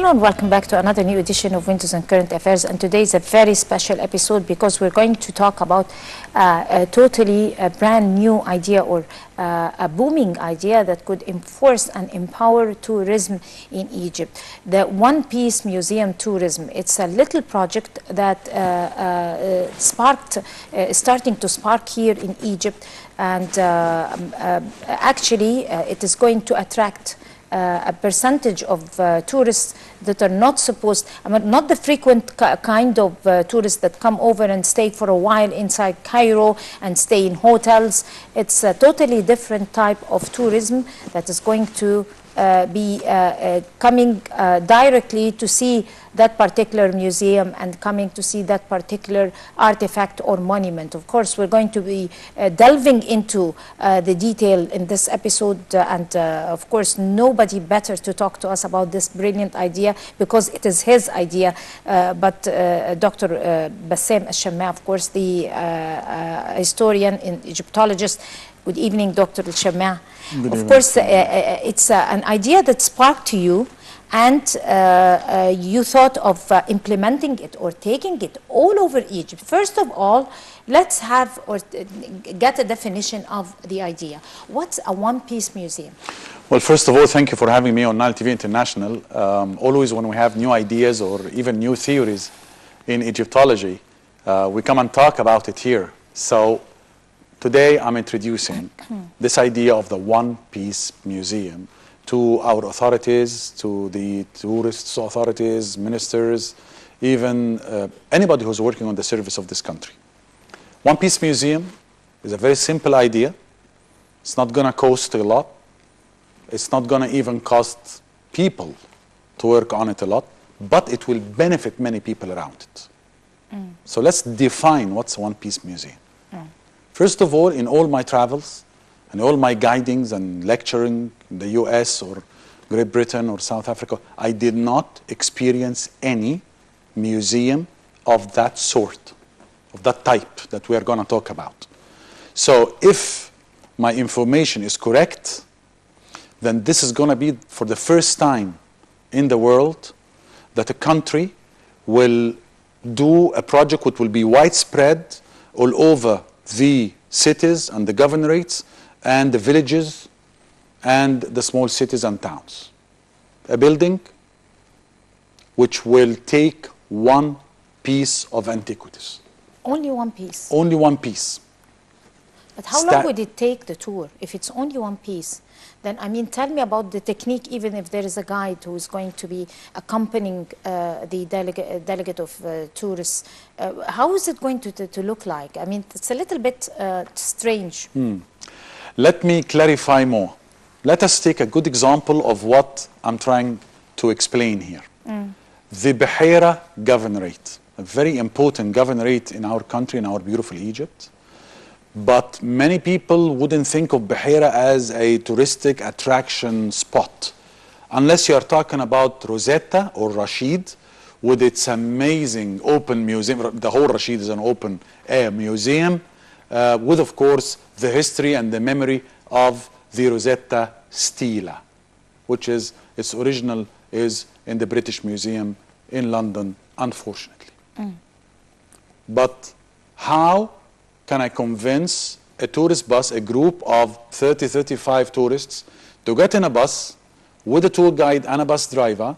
Hello and welcome back to another new edition of Windows and Current Affairs, and today is a very special episode because we're going to talk about a totally brand new idea or a booming idea that could enforce and empower tourism in Egypt. The One Piece Museum Tourism. It's a little project that starting to spark here in Egypt, and actually it is going to attract a percentage of tourists that are not supposed, not the frequent kind of tourists that come over and stay for a while inside Cairo and stay in hotels. It's a totally different type of tourism that is going to be coming directly to see that particular museum and coming to see that particular artifact or monument. Of course, we're going to be delving into the detail in this episode, and of course, nobody better to talk to us about this brilliant idea because it is his idea, but Dr. Bassam Shammaa, of course, the historian and Egyptologist. Good evening, Dr. Shammaa. Of course, it's an idea that sparked to you, and you thought of implementing it or taking it all over Egypt. First of all, let's have or get a definition of the idea. What's a one-piece museum? Well, first of all, thank you for having me on Nile TV International. Always when we have new ideas or even new theories in Egyptology, we come and talk about it here. So today I'm introducing this idea of the one-piece museum to our authorities, to the tourists authorities, ministers, even anybody who's working on the service of this country. One-piece museum is a very simple idea. It's not going to cost a lot. It's not going to even cost people to work on it a lot, but it will benefit many people around it. So let's define what's a one-piece museum. First of all, in all my travels and all my guidings and lecturing in the US or Great Britain or South Africa, I did not experience any museum of that sort, of that type that we are going to talk about. So if my information is correct, then this is going to be for the first time in the world that a country will do a project which will be widespread all over the cities and the governorates and the villages and the small cities and towns. A building which will take one piece of antiquities. Only one piece? Only one piece. But how long would it take the tour if it's only one piece? Then, I mean, tell me about the technique, even if there is a guide who is going to be accompanying the delegate of tourists. How is it going to look like? I mean, it's a little bit strange. Let me clarify more. Let us take a good example of what I'm trying to explain here. The Buhaira Governorate, a very important governorate in our country, in our beautiful Egypt. But many people wouldn't think of Buhaira as a touristic attraction spot, unless you are talking about Rosetta or Rashid, with its amazing open museum. The whole Rashid is an open air museum, with, of course, the history and the memory of the Rosetta Stela, which is, its original is in the British Museum in London, unfortunately. But how can I convince a tourist bus, a group of 30, 35 tourists, to get in a bus with a tour guide and a bus driver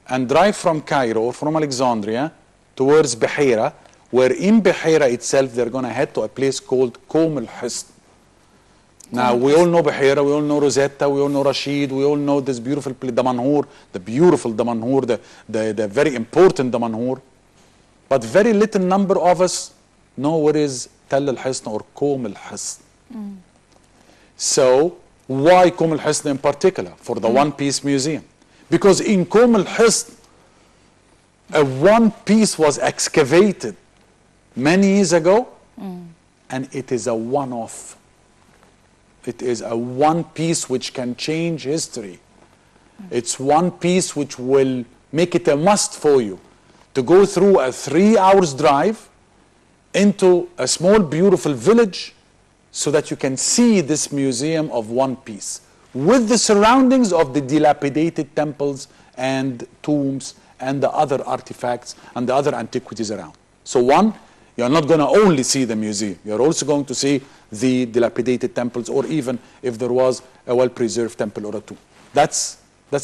and drive from Cairo or from Alexandria towards Buhaira, where in Buhaira itself they're going to head to a place called Qom al-Hisn. Now, we all know Buhaira, we all know Rosetta, we all know Rashid, we all know this beautiful place, Damanhur, the beautiful Damanhur, the very important Damanhur. But very little number of us know where is Tell al-Hisn or Qom al-Hisn. So, why Qom al-Hisn in particular for the one-piece museum? Because in Qom al-Hisn, a one piece was excavated many years ago, and it is a one-off. It is a one piece which can change history. It's one piece which will make it a must for you to go through a 3 hours drive into a small beautiful village so that you can see this museum of one piece with the surroundings of the dilapidated temples and tombs and the other artifacts and the other antiquities around. So one, you're not going to only see the museum. You're also going to see the dilapidated temples, or even if there was a well-preserved temple or a tomb. That's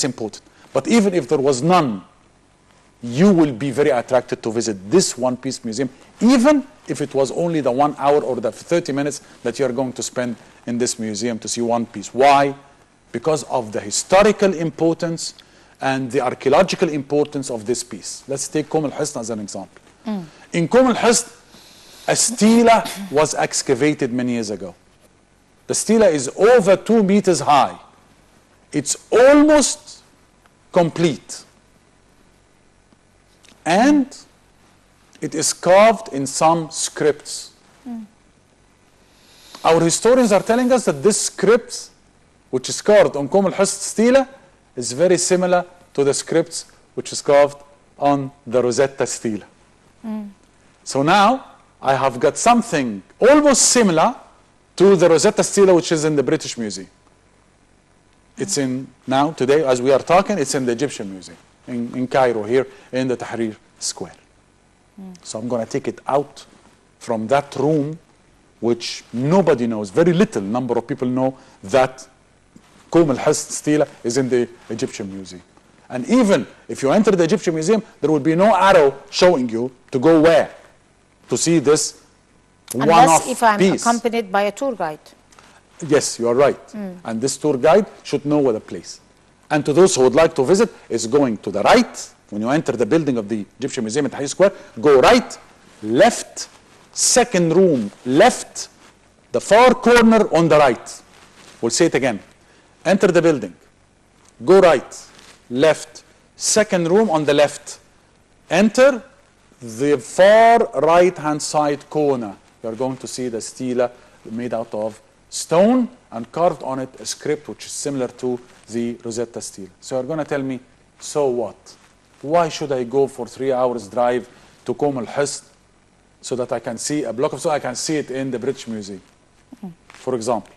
important. But even if there was none, you will be very attracted to visit this one-piece museum, even if it was only the 1 hour or the 30 minutes that you're going to spend in this museum to see one piece. Why? Because of the historical importance and the archaeological importance of this piece. Let's take Qom al-Hisn as an example. In Qom al-Hisn, a stela was excavated many years ago. The stela is over 2 meters high. It's almost complete. And it is carved in some scripts. Our historians are telling us that this script, which is carved on Qom al-Hisn stela, is very similar to the scripts which is carved on the Rosetta stela. So now I have got something almost similar to the Rosetta stela which is in the British Museum. It's in, now today as we are talking, it's in the Egyptian Museum in Cairo, here in the Tahrir Square. So I'm going to take it out from that room, which nobody knows, very little number of people know that Qom al-Hisn stela is in the Egyptian Museum. And even if you enter the Egyptian Museum, there will be no arrow showing you to go where, to see this one-off Unless if I'm piece. accompanied by a tour guide. Yes, you are right. And this tour guide should know where the place. And to those who would like to visit, is going to the right. When you enter the building of the Egyptian Museum at Tahrir Square, go right, left, second room, left, the far corner on the right. We'll say it again. Enter the building, go right, left, second room on the left. Enter the far right-hand side corner. You're going to see the stela made out of stone and carved on it a script which is similar to the Rosetta stela. So you're going to tell me, so what? Why should I go for 3 hours drive to Qom al-Hisn so that I can see a block of stone, I can see it in the British Museum? For example,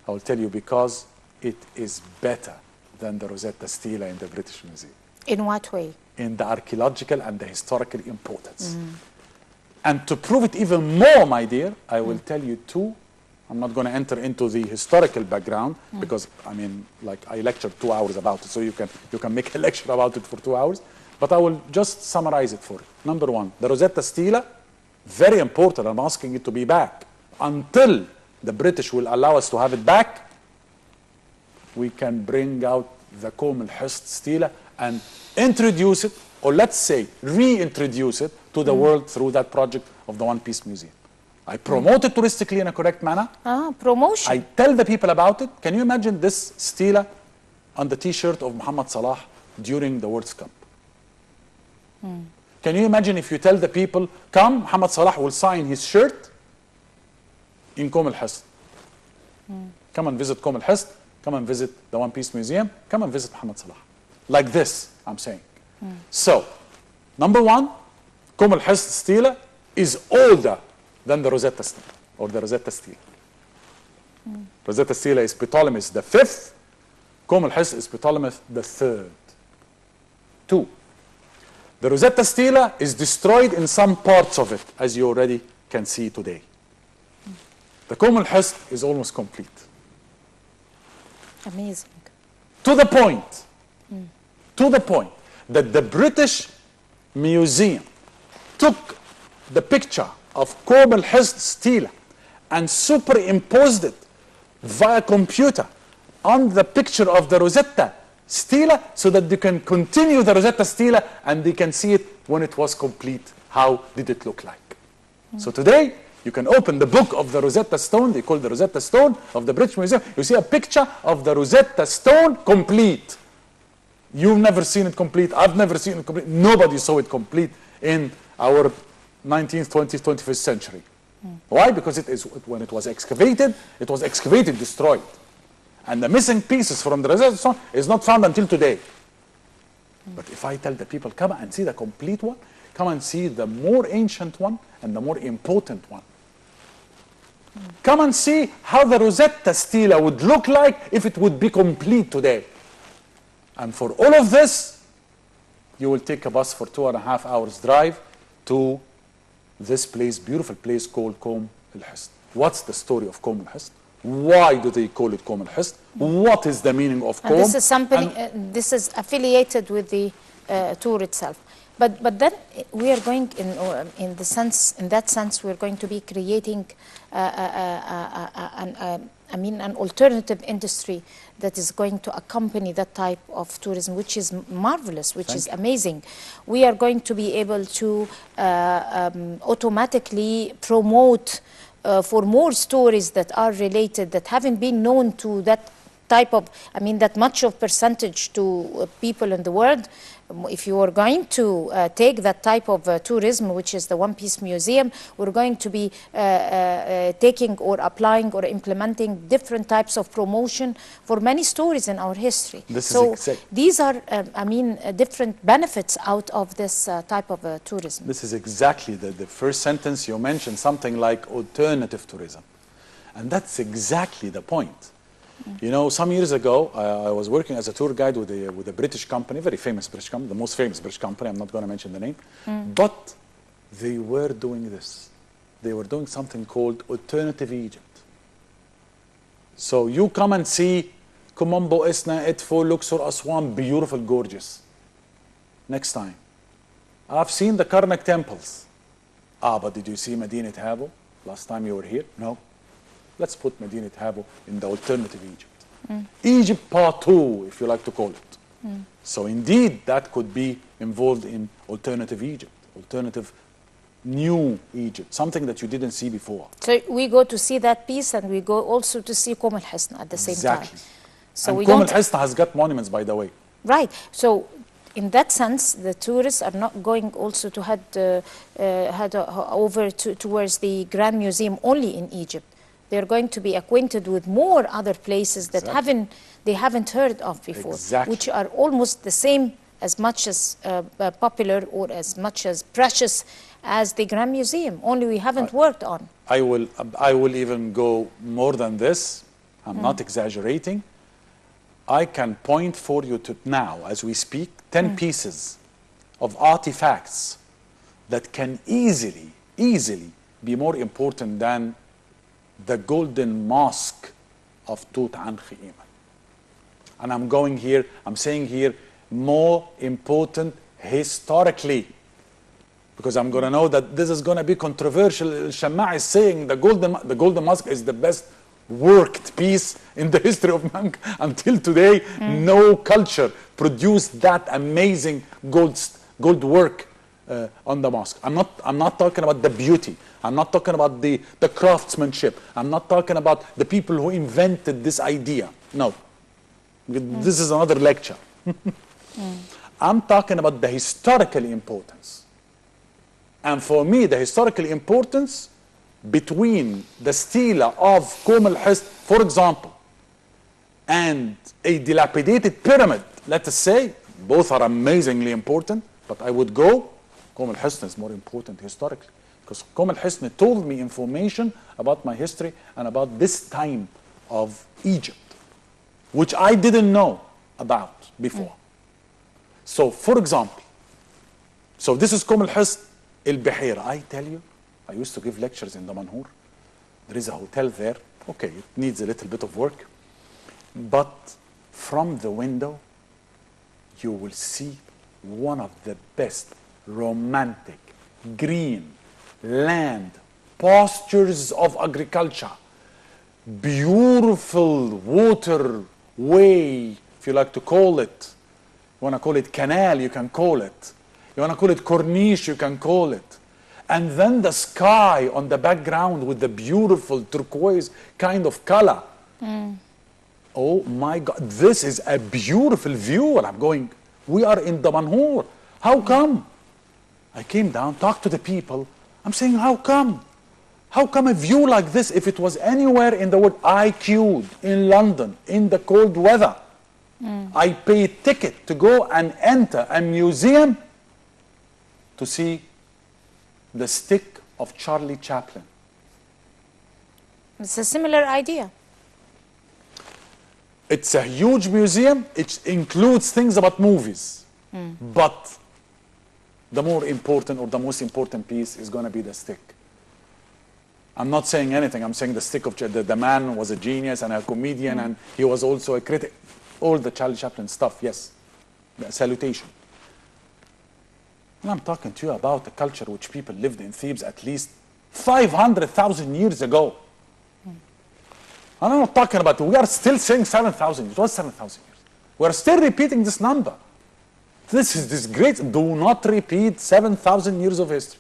I will tell you because it is better than the Rosetta stela in the British Museum. In what way? In the archaeological and the historical importance. And to prove it even more, my dear, I will tell you two. I'm not going to enter into the historical background because, I mean, like I lectured 2 hours about it, so you can make a lecture about it for 2 hours. But I will just summarize it for you. Number one, the Rosetta stela, very important. I'm asking it to be back. Until the British will allow us to have it back, we can bring out the Qom al-Hisn stela and introduce it, or let's say reintroduce it to the world through that project of the One Piece Museum. I promote it touristically in a correct manner. Promotion. I tell the people about it. Can you imagine this stela on the t-shirt of Muhammad Salah during the World Cup? Can you imagine if you tell the people, come, Muhammad Salah will sign his shirt in Qom al-Hisn. Come and visit Qom al-Hisn. Come and visit the One Piece Museum. Come and visit Muhammad Salah. Like this, I'm saying. So, number one, Qom al-Hisn stela is older than the Rosetta stela, or the Rosetta stela. Rosetta stela is Ptolemy the 5th. Qom al-Hisn is Ptolemy the 3rd. 2. The Rosetta stela is destroyed in some parts of it, as you already can see today. The Qom al-Hisn is almost complete. Amazing. To the point that the British Museum took the picture of Qom al-Hisn stela and superimposed it via computer on the picture of the Rosetta stela so that they can continue the Rosetta stela and they can see it when it was complete. How did it look like? So today, you can open the book of the Rosetta Stone, they call the Rosetta Stone of the British Museum. You see a picture of the Rosetta Stone complete. You've never seen it complete. I've never seen it complete. Nobody saw it complete in our 19th, 20th, 21st century. Why? Because when it was excavated, destroyed. And the missing pieces from the Rosetta Stone is not found until today. But if I tell the people, come and see the complete one, come and see the more ancient one and the more important one. Come and see how the Rosetta stela would look like if it would be complete today. And for all of this, you will take a bus for 2.5 hours drive to this place, beautiful place called Qom al-Hisn. What's the story of Qom al-Hisn? Why do they call it Qom al-Hisn? What is the meaning of Qom? And this is something, this is affiliated with the tour itself. But then we are going in that sense, we're going to be creating an alternative industry that is going to accompany that type of tourism, which is marvelous, which is amazing. We are going to be able to automatically promote for more stories that are related, that haven't been known to that type of, that much of percentage to people in the world. If you are going to take that type of tourism, which is the One Piece Museum, we're going to be taking or applying or implementing different types of promotion for many stories in our history. These are, different benefits out of this type of tourism. This is exactly the first sentence you mentioned, something like alternative tourism. And that's exactly the point. You know, some years ago, I was working as a tour guide with a British company, very famous British company, the most famous British company. I'm not going to mention the name. But they were doing this. They were doing something called Alternative Egypt. So you come and see Kumambo, Isna, Edfu, Luxor, Aswan, beautiful, gorgeous. Next time. I've seen the Karnak temples. But did you see Medinat Habo last time you were here? No. Let's put Medinat Habo in the alternative Egypt. Egypt Part 2, if you like to call it. So indeed, that could be involved in alternative Egypt, alternative new Egypt, something that you didn't see before. So we go to see that piece, and we go also to see Qom al-Hisn at the same time. So and Qom al-Hisn has got monuments, by the way. Right. So in that sense, the tourists are not going also to head over towards the Grand Museum only in Egypt. They're going to be acquainted with more other places that they haven't heard of before, which are almost the same, as much as popular or as much as precious as the Grand Museum, only we haven't worked on. I will even go more than this. I'm not exaggerating. I can point for you to now, as we speak, 10 pieces of artifacts that can easily be more important than the golden mosque of Tutankhamun. And I'm saying here, more important historically, because I'm going to know that this is going to be controversial. Shammaa is saying the golden mosque is the best worked piece in the history of mankind. Until today, no culture produced that amazing gold work on the mosque. I'm not talking about the beauty. I'm not talking about the craftsmanship. I'm not talking about the people who invented this idea. No. This is another lecture. I'm talking about the historical importance. And for me, the historical importance between the stela of Qom al-Hisn, for example, and a dilapidated pyramid, let us say, both are amazingly important, but I would go, Qom al-Hisn is more important historically. Because Qom al-Hisn told me information about my history and about this time of Egypt, which I didn't know about before. So, for example, so this is Qom al-Hisn, al-Bihira. I tell you, I used to give lectures in Damanhur. There is a hotel there. Okay, it needs a little bit of work. But from the window, you will see one of the best romantic, green, land, pastures of agriculture, beautiful waterway, if you like to call it. You want to call it canal, you can call it. You want to call it corniche, you can call it. And then the sky on the background with the beautiful turquoise kind of color. Oh my God, this is a beautiful view. And I'm going, we are in Damanhur. How come? I came down, talked to the people. I'm saying, how come? How come a view like this, if it was anywhere in the world? I queued in London in the cold weather. I paid a ticket to go and enter a museum to see the stick of Charlie Chaplin. It's a similar idea. It's a huge museum. It includes things about movies. But the more important or the most important piece is going to be the stick. I'm not saying anything. I'm saying the stick of the man was a genius and a comedian, and he was also a critic. All the Charlie Chaplin stuff, yes. The salutation. And I'm talking to you about a culture which people lived in Thebes at least 500,000 years ago. I'm not talking about, we are still saying 7,000 years. What's 7,000 years? We're still repeating this number. This is disgrace. Do not repeat 7,000 years of history.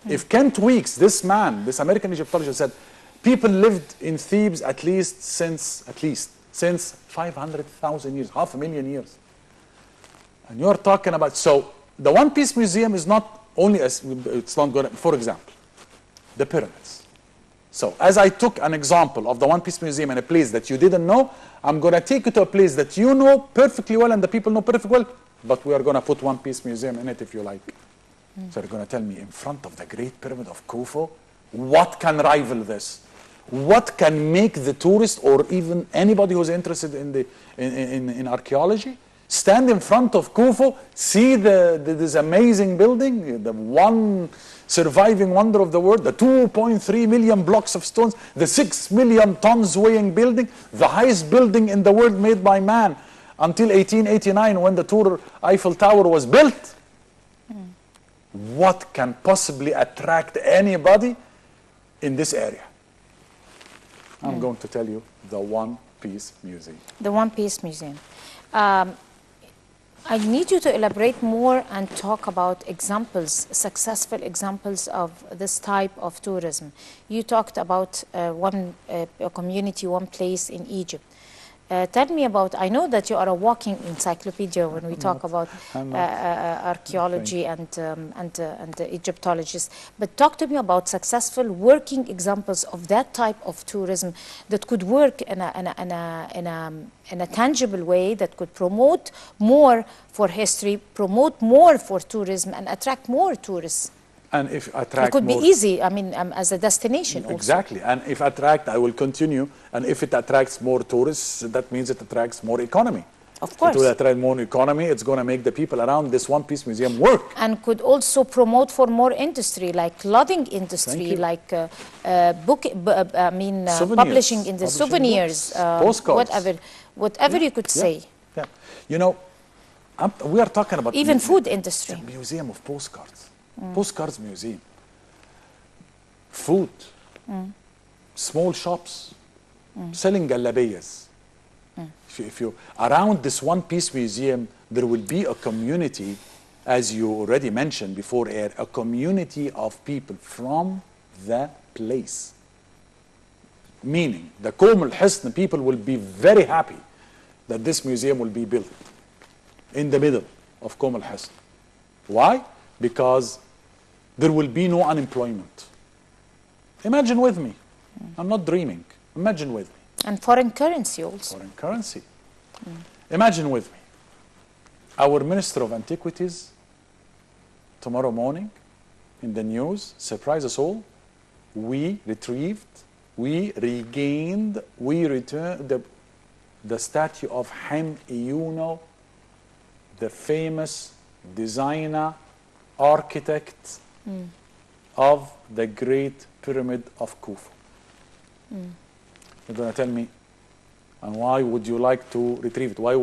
If Kent Weeks, this man, this American Egyptologist, said people lived in Thebes at least since 500,000 years, 500,000 years. And you're talking about, so the One Piece Museum is not only, it's not going to, for example, the pyramids. So as I took an example of the One Piece Museum in a place that you didn't know, I'm going to take you to a place that you know perfectly well and the people know perfectly well, but we are going to put One Piece Museum in it if you like. So you're going to tell me in front of the Great Pyramid of Khufu, what can rival this? What can make the tourist or even anybody who's interested in archaeology stand in front of Khufu, see this amazing building, the one surviving wonder of the world, the 2.3 million blocks of stones, the 6 million tons weighing building, the highest building in the world made by man until 1889 when the Eiffel Tower was built. What can possibly attract anybody in this area? I'm going to tell you the One Piece Museum. The One Piece Museum. I need you to elaborate more and talk about examples, successful examples of this type of tourism. You talked about a community, one place in Egypt. Tell me about, I know that you are a walking encyclopedia when we talk about archaeology and Egyptologists, but talk to me about successful working examples of that type of tourism that could work in a tangible way, that could promote more for history, promote more for tourism, and attract more tourists. And if attract it could more, be easy, I mean, as a destination also. Exactly, and if attract, I will continue, and if it attracts more tourists, that means it attracts more economy. Of course. It will attract more economy, it's going to make the people around this One Piece Museum work. And could also promote for more industry, like clothing industry, like publishing in the souvenirs, postcards. whatever you could say. Yeah. You know, we are talking about even food industry. The museum of postcards. Postcards museum. Food. Small shops. Selling galabiyas. If you around this One Piece Museum, there will be a community, as you already mentioned before air, a community of people from the place. Meaning, the Qom al-Hisn people will be very happy that this museum will be built in the middle of Qom al-Hisn. Why? Because there will be no unemployment. Imagine with me. I'm not dreaming. Imagine with me. And foreign currency also. Foreign currency. Imagine with me. Our Minister of Antiquities, tomorrow morning, in the news, surprise us all, we retrieved, we regained, we returned the statue of Hem Iyuno, the famous designer, architect of the Great Pyramid of Khufu. You're going to tell me, and why would you like to retrieve it? Why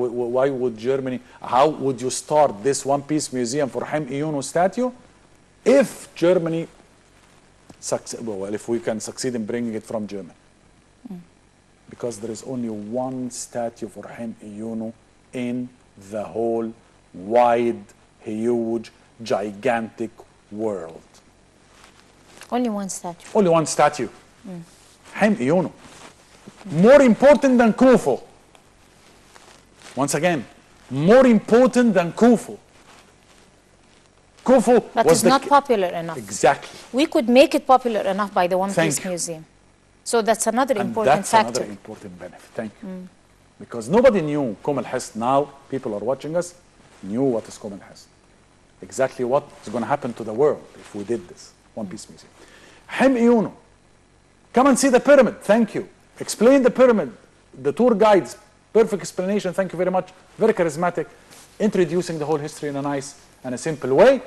would Germany, how would you start this One Piece Museum for Hem Iyuno statue if Germany, if we can succeed in bringing it from Germany? Because there is only one statue for Hem Iyuno in the whole wide, huge, gigantic world. Only one statue. Only one statue. Hem Iyuno. More important than Khufu. Once again, more important than Khufu. Khufu but was it's not popular enough. Exactly. We could make it popular enough by the One Piece Museum. So that's another important factor. That's another important benefit. Thank you. Because nobody knew Qom al-Hisn. Now people are watching us, knew what is Qom al-Hisn. Exactly what is going to happen to the world if we did this One Piece Museum. Hem Iyuno. Come and see the pyramid. Thank you. Explain the pyramid. The tour guides. Perfect explanation. Thank you very much. Very charismatic. Introducing the whole history in a nice and a simple way.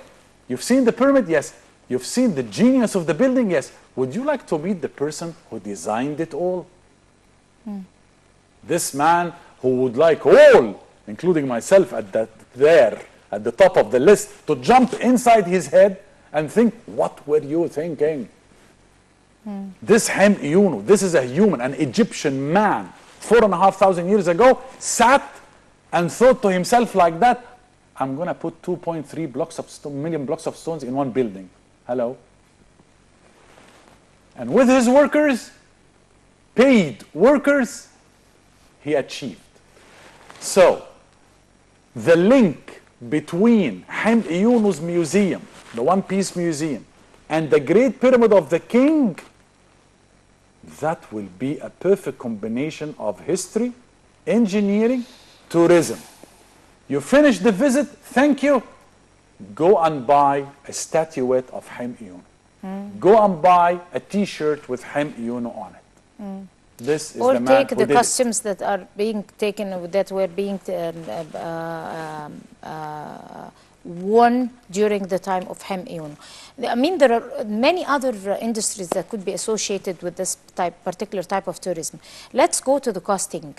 You've seen the pyramid? Yes. You've seen the genius of the building? Yes. Would you like to meet the person who designed it all? This man who would like all, including myself at the top of the list, to jump inside his head and think, what were you thinking? This Ham-Iyunu, this is a human, an Egyptian man, 4,500 years ago, sat and thought to himself like that, I'm going to put 2.3 million blocks of stones in one building. Hello? And with his workers, paid workers, he achieved. So, the link between Ham-Iyunu's museum, the One Piece Museum, and the Great Pyramid of the King, that will be a perfect combination of history, engineering, tourism. You finish the visit, thank you. Go and buy a statuette of Ham-Iyunu. Go and buy a T-shirt with Ham-Iyunu on it. This is or the man take who the did costumes that are being taken, that were being worn during the time of Ham-Iyunu. I mean, there are many other industries that could be associated with this particular type of tourism. Let's go to the costing.